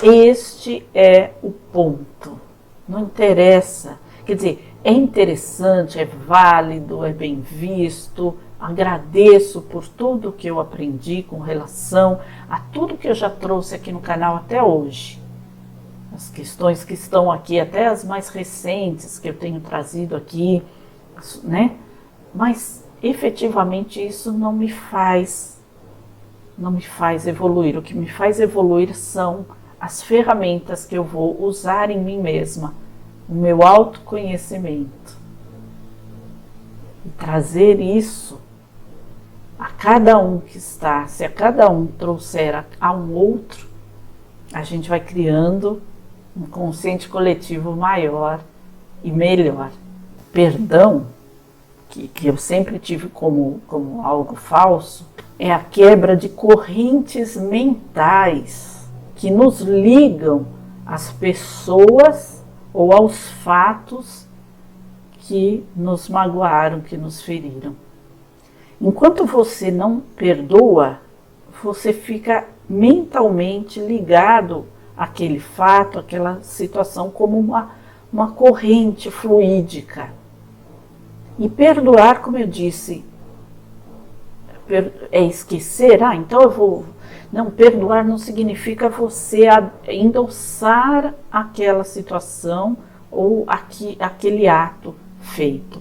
este é o ponto. Não interessa, quer dizer, é interessante, é válido, é bem visto. Agradeço por tudo que eu aprendi com relação a tudo que eu já trouxe aqui no canal até hoje. As questões que estão aqui, até as mais recentes que eu tenho trazido aqui, né? Mas efetivamente isso não me faz evoluir. O que me faz evoluir são as ferramentas que eu vou usar em mim mesma, o meu autoconhecimento. E trazer isso a cada um que está, se a cada um trouxer a um outro, a gente vai criando um consciente coletivo maior e melhor. Perdão, que eu sempre tive como algo falso, é a quebra de correntes mentais que nos ligam às pessoas ou aos fatos que nos magoaram, que nos feriram. Enquanto você não perdoa, você fica mentalmente ligado àquele fato, àquela situação como uma corrente fluídica. E perdoar, como eu disse, é esquecer. Então eu vou... Não, perdoar não significa você endossar aquela situação ou aquele ato feito.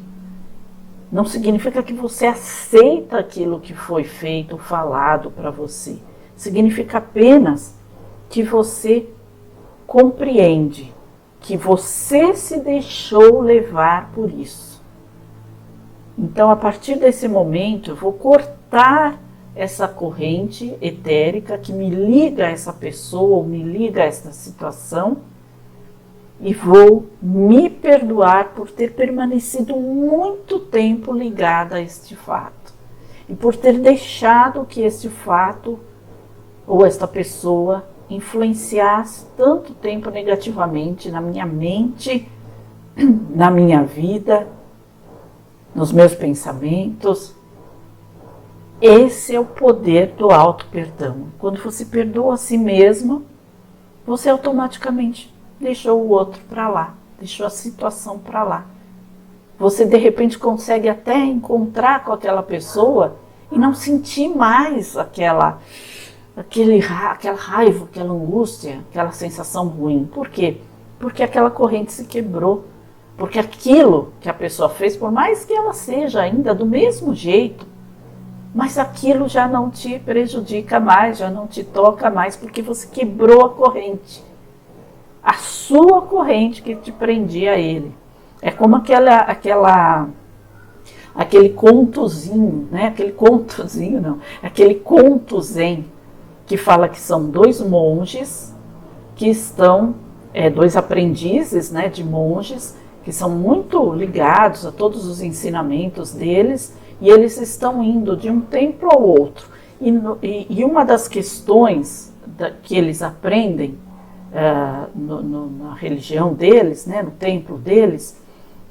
Não significa que você aceita aquilo que foi feito, falado para você. Significa apenas que você compreende, que você se deixou levar por isso. Então, a partir desse momento, eu vou cortar essa corrente etérica que me liga a essa pessoa ou me liga a essa situação e vou me perdoar por ter permanecido muito tempo ligada a este fato e por ter deixado que este fato ou esta pessoa influenciasse tanto tempo negativamente na minha mente, na minha vida, nos meus pensamentos. Esse é o poder do auto-perdão. Quando você perdoa a si mesmo, você automaticamente deixou o outro para lá, deixou a situação para lá. Você de repente consegue até encontrar com aquela pessoa e não sentir mais aquela raiva, aquela angústia, aquela sensação ruim. Por quê? Porque aquela corrente se quebrou. Porque aquilo que a pessoa fez, por mais que ela seja ainda do mesmo jeito, mas aquilo já não te prejudica mais, já não te toca mais, porque você quebrou a corrente. A sua corrente que te prendia a ele. É como aquele contozinho, né? Aquele conto zen, que fala que são dois monges que estão, dois aprendizes, né, de monges, que são muito ligados a todos os ensinamentos deles, e eles estão indo de um templo ao outro. E uma das questões que eles aprendem na religião deles, né, no templo deles,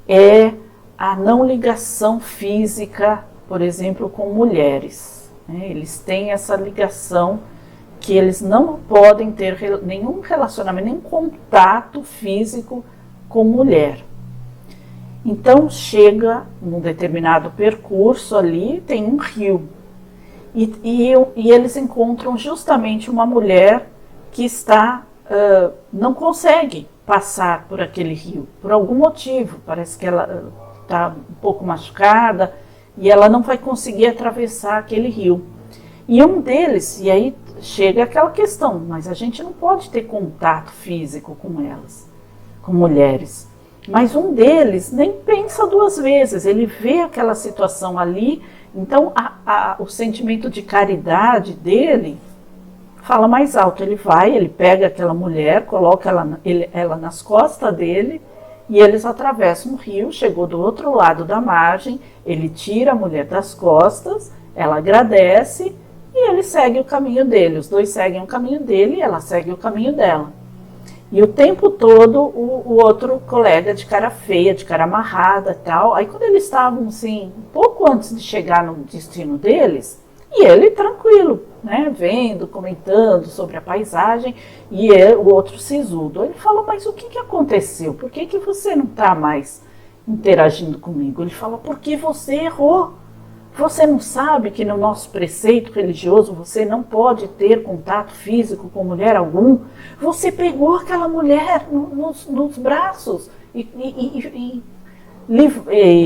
é a não ligação física, por exemplo, com mulheres. Né? Eles têm essa ligação que eles não podem ter nenhum relacionamento, nenhum contato físico com mulher. Então chega num determinado percurso ali, tem um rio, e eles encontram justamente uma mulher que não consegue passar por aquele rio, por algum motivo. Parece que ela está um pouco machucada e ela não vai conseguir atravessar aquele rio. E um deles, e aí chega aquela questão, mas a gente não pode ter contato físico com elas, com mulheres. Mas um deles nem pensa duas vezes, ele vê aquela situação ali, então o sentimento de caridade dele fala mais alto. Ele pega aquela mulher, coloca ela nas costas dele e eles atravessam o rio. Chegou do outro lado da margem, ele tira a mulher das costas, ela agradece e ele segue o caminho dele. Os dois seguem o caminho dele e ela segue o caminho dela. E o tempo todo o outro colega de cara feia, de cara amarrada e tal. Aí quando eles estavam assim, um pouco antes de chegar no destino deles, e ele tranquilo, né, vendo, comentando sobre a paisagem, e o outro sisudo. Ele falou, mas o que aconteceu? Por que você não está mais interagindo comigo? Ele falou, porque você errou. Você não sabe que no nosso preceito religioso você não pode ter contato físico com mulher algum? Você pegou aquela mulher nos braços e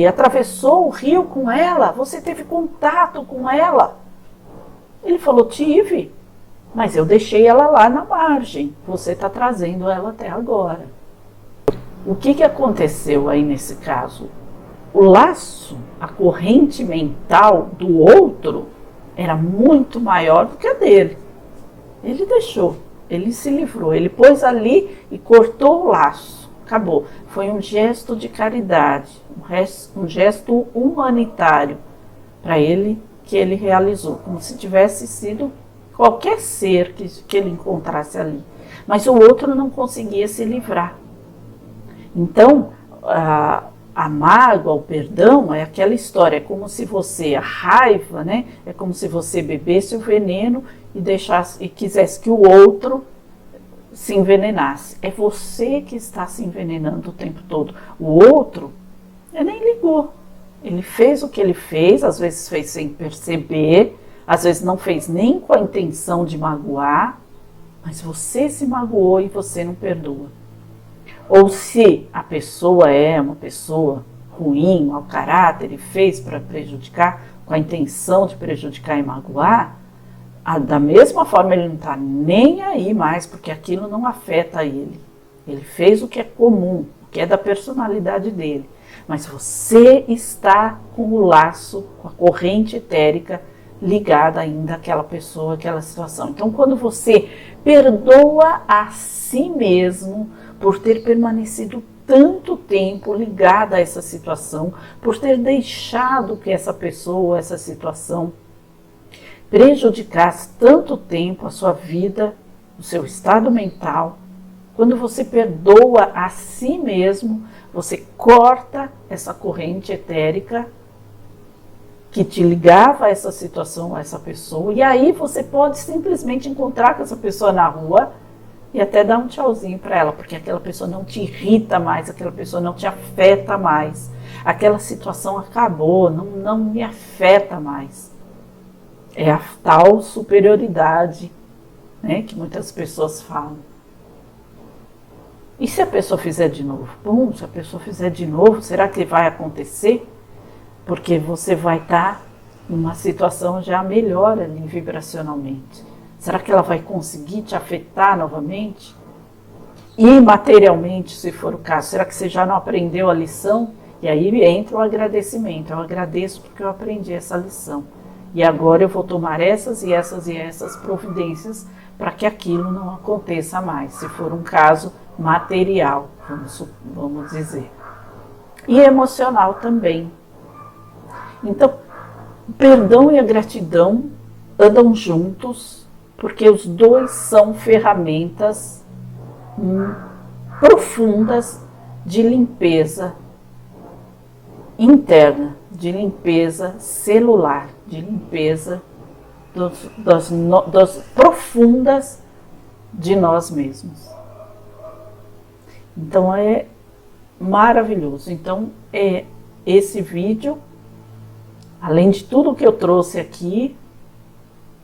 atravessou o rio com ela, você teve contato com ela. Ele falou, tive, mas eu deixei ela lá na margem, você está trazendo ela até agora. O que aconteceu aí nesse caso? O laço, a corrente mental do outro era muito maior do que a dele. Ele deixou, ele se livrou, ele pôs ali e cortou o laço. Acabou. Foi um gesto de caridade, um gesto humanitário para ele que ele realizou, como se tivesse sido qualquer ser que ele encontrasse ali. Mas o outro não conseguia se livrar. Então, a mágoa, o perdão é aquela história, é como se você, a raiva, né, é como se você bebesse o veneno e quisesse que o outro se envenenasse. É você que está se envenenando o tempo todo. O outro, ele nem ligou. Ele fez o que ele fez, às vezes fez sem perceber, às vezes não fez nem com a intenção de magoar, mas você se magoou e você não perdoa. Ou se a pessoa é uma pessoa ruim, mau caráter e fez para prejudicar, com a intenção de prejudicar e magoar, da mesma forma ele não está nem aí mais, porque aquilo não afeta ele. Ele fez o que é comum, o que é da personalidade dele. Mas você está com o laço, com a corrente etérica ligada ainda àquela pessoa, àquela situação. Então, quando você perdoa a si mesmo por ter permanecido tanto tempo ligada a essa situação, por ter deixado que essa pessoa, essa situação prejudicasse tanto tempo a sua vida, o seu estado mental, quando você perdoa a si mesmo, você corta essa corrente etérica que te ligava a essa situação, a essa pessoa, e aí você pode simplesmente encontrar com essa pessoa na rua e até dar um tchauzinho para ela, porque aquela pessoa não te irrita mais, aquela pessoa não te afeta mais, aquela situação acabou, não me afeta mais. É a tal superioridade, né, que muitas pessoas falam. E se a pessoa fizer de novo? Bom, se a pessoa fizer de novo, será que vai acontecer? Porque você vai estar numa situação já melhor ali vibracionalmente. Será que ela vai conseguir te afetar novamente? E materialmente, se for o caso, será que você já não aprendeu a lição? E aí entra o agradecimento. Eu agradeço porque eu aprendi essa lição. E agora eu vou tomar essas e essas e essas providências para que aquilo não aconteça mais, se for um caso material, vamos dizer. E emocional também. Então, o perdão e a gratidão andam juntos, porque os dois são ferramentas profundas de limpeza interna, de limpeza celular, de limpeza das profundas de nós mesmos. Então é maravilhoso. Então esse vídeo, além de tudo que eu trouxe aqui,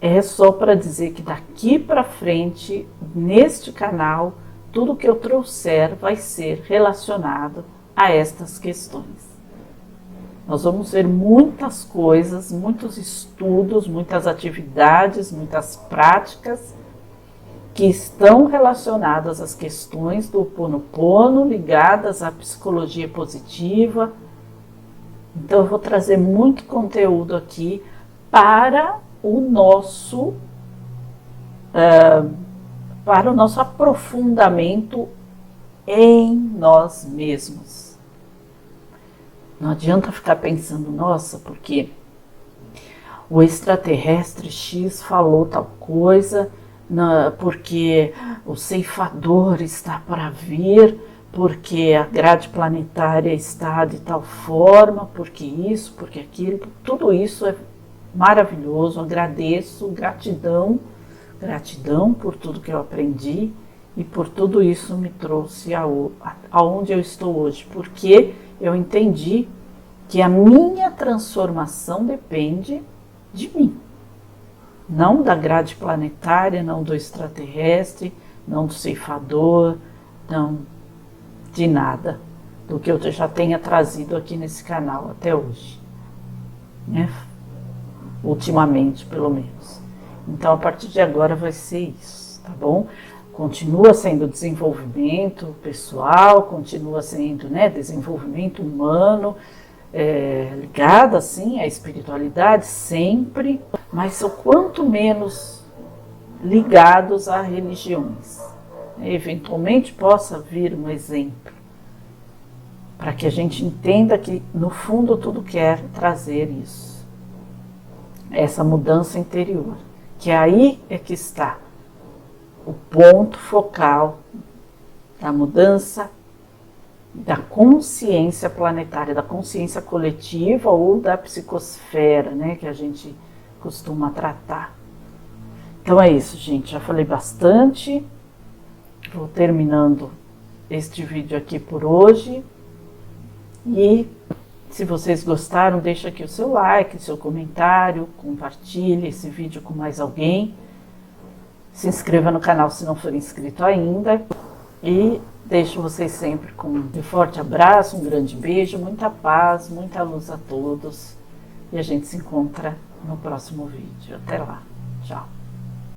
é só para dizer que daqui para frente, neste canal, tudo que eu trouxer vai ser relacionado a estas questões. Nós vamos ver muitas coisas, muitos estudos, muitas atividades, muitas práticas que estão relacionadas às questões do Ho'oponopono, ligadas à psicologia positiva. Então eu vou trazer muito conteúdo aqui para o nosso aprofundamento em nós mesmos. Não adianta ficar pensando, nossa, porque o extraterrestre X falou tal coisa, porque o ceifador está para vir, porque a grade planetária está de tal forma, porque isso, porque aquilo, tudo isso é maravilhoso. Agradeço, gratidão por tudo que eu aprendi e por tudo isso me trouxe aonde eu estou hoje, porque eu entendi que a minha transformação depende de mim. Não da grade planetária, não do extraterrestre, não do ceifador, não de nada do que eu já tenha trazido aqui nesse canal até hoje, né? Ultimamente, pelo menos. Então, a partir de agora vai ser isso, tá bom? Continua sendo desenvolvimento pessoal, continua sendo, né, desenvolvimento humano, ligada assim à espiritualidade sempre, mas o quanto menos ligados a religiões. Eventualmente possa vir um exemplo, para que a gente entenda que no fundo tudo quer trazer isso, essa mudança interior, que aí é que está o ponto focal da mudança da consciência planetária, da consciência coletiva ou da psicosfera, né, que a gente costuma tratar. Então é isso, gente, já falei bastante, vou terminando este vídeo aqui por hoje, e se vocês gostaram, deixa aqui o seu like, seu comentário, compartilhe esse vídeo com mais alguém, se inscreva no canal se não for inscrito ainda, e deixo vocês sempre com um forte abraço, um grande beijo, muita paz, muita luz a todos, e a gente se encontra no próximo vídeo. Até lá, tchau!